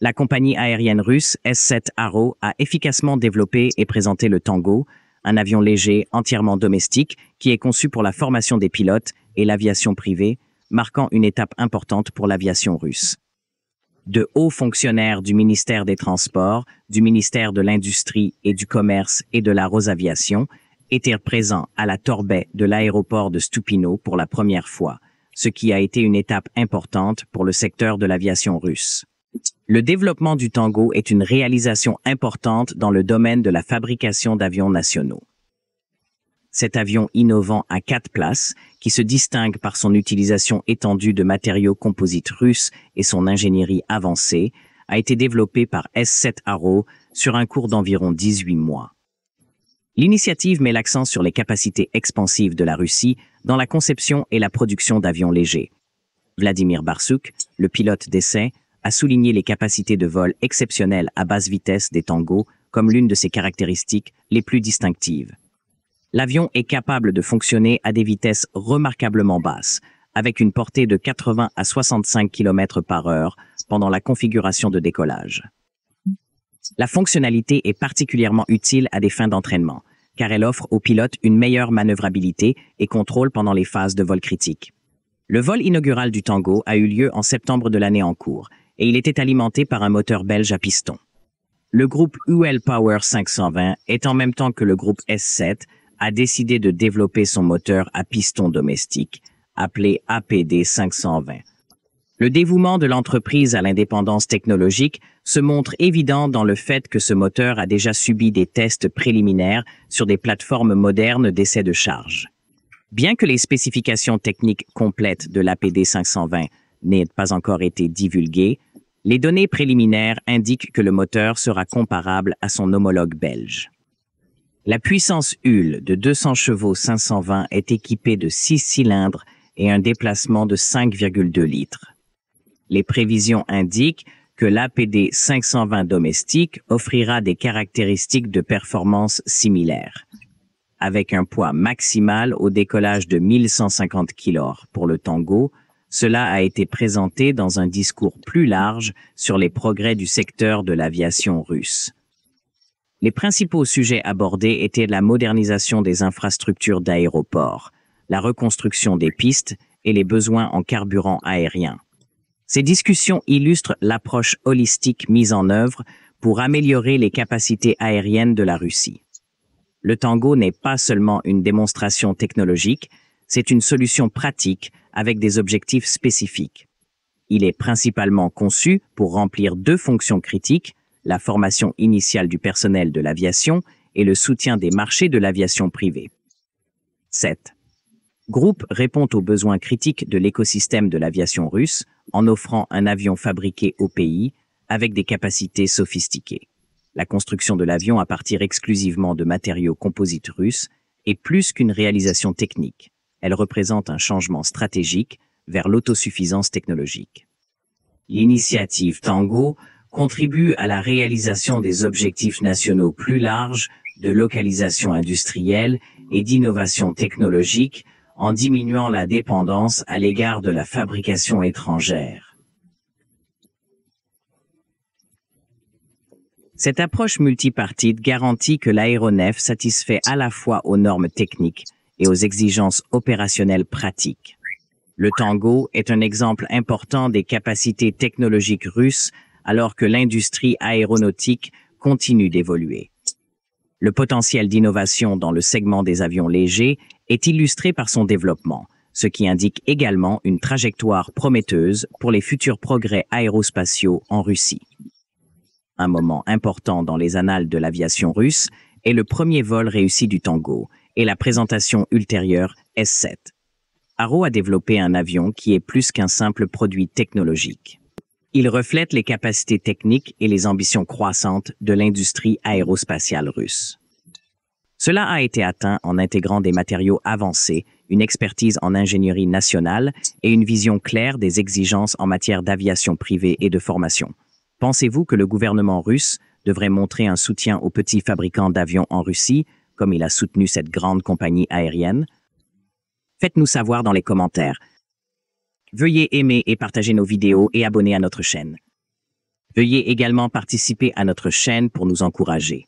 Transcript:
La compagnie aérienne russe S-7 Aro a efficacement développé et présenté le Tango, un avion léger entièrement domestique qui est conçu pour la formation des pilotes et l'aviation privée, marquant une étape importante pour l'aviation russe. De hauts fonctionnaires du ministère des Transports, du ministère de l'Industrie et du Commerce et de la Rosaviation étaient présents à la torbée de l'aéroport de Stupino pour la première fois, ce qui a été une étape importante pour le secteur de l'aviation russe. Le développement du Tango est une réalisation importante dans le domaine de la fabrication d'avions nationaux. Cet avion innovant à 4 places, qui se distingue par son utilisation étendue de matériaux composites russes et son ingénierie avancée, a été développé par S-7 Aro sur un cours d'environ 18 mois. L'initiative met l'accent sur les capacités expansives de la Russie dans la conception et la production d'avions légers. Vladimir Barsouk, le pilote d'essai, a souligné les capacités de vol exceptionnelles à basse vitesse des Tango comme l'une de ses caractéristiques les plus distinctives. L'avion est capable de fonctionner à des vitesses remarquablement basses, avec une portée de 80 à 65 km/h pendant la configuration de décollage. La fonctionnalité est particulièrement utile à des fins d'entraînement, car elle offre aux pilotes une meilleure manœuvrabilité et contrôle pendant les phases de vol critiques. Le vol inaugural du Tango a eu lieu en septembre de l'année en cours, et il était alimenté par un moteur belge à piston. Le groupe UL Power 520 est en même temps que le groupe S-7 a décidé de développer son moteur à piston domestique, appelé APD 520. Le dévouement de l'entreprise à l'indépendance technologique se montre évident dans le fait que ce moteur a déjà subi des tests préliminaires sur des plateformes modernes d'essai de charge. Bien que les spécifications techniques complètes de l'APD 520 n'aient pas encore été divulguées, les données préliminaires indiquent que le moteur sera comparable à son homologue belge. La puissance UL de 200 chevaux 520 est équipée de 6 cylindres et un déplacement de 5,2 litres. Les prévisions indiquent que l'APD 520 domestique offrira des caractéristiques de performance similaires. Avec un poids maximal au décollage de 1150 kg pour le Tango, cela a été présenté dans un discours plus large sur les progrès du secteur de l'aviation russe. Les principaux sujets abordés étaient la modernisation des infrastructures d'aéroports, la reconstruction des pistes et les besoins en carburant aérien. Ces discussions illustrent l'approche holistique mise en œuvre pour améliorer les capacités aériennes de la Russie. Le Tango n'est pas seulement une démonstration technologique, c'est une solution pratique avec des objectifs spécifiques. Il est principalement conçu pour remplir 2 fonctions critiques, la formation initiale du personnel de l'aviation et le soutien des marchés de l'aviation privée. 7. Groupe répond aux besoins critiques de l'écosystème de l'aviation russe en offrant un avion fabriqué au pays avec des capacités sophistiquées. La construction de l'avion à partir exclusivement de matériaux composites russes est plus qu'une réalisation technique. Elle représente un changement stratégique vers l'autosuffisance technologique. L'initiative Tango contribue à la réalisation des objectifs nationaux plus larges de localisation industrielle et d'innovation technologique en diminuant la dépendance à l'égard de la fabrication étrangère. Cette approche multipartite garantit que l'aéronef satisfait à la fois aux normes techniques et aux exigences opérationnelles pratiques. Le Tango est un exemple important des capacités technologiques russes alors que l'industrie aéronautique continue d'évoluer. Le potentiel d'innovation dans le segment des avions légers est illustré par son développement, ce qui indique également une trajectoire prometteuse pour les futurs progrès aérospatiaux en Russie. Un moment important dans les annales de l'aviation russe est le premier vol réussi du Tango et la présentation ultérieure S-7. Aro a développé un avion qui est plus qu'un simple produit technologique. Il reflète les capacités techniques et les ambitions croissantes de l'industrie aérospatiale russe. Cela a été atteint en intégrant des matériaux avancés, une expertise en ingénierie nationale et une vision claire des exigences en matière d'aviation privée et de formation. Pensez-vous que le gouvernement russe devrait montrer un soutien aux petits fabricants d'avions en Russie, comme il a soutenu cette grande compagnie aérienne? Faites-nous savoir dans les commentaires. Veuillez aimer et partager nos vidéos et abonner à notre chaîne. Veuillez également participer à notre chaîne pour nous encourager.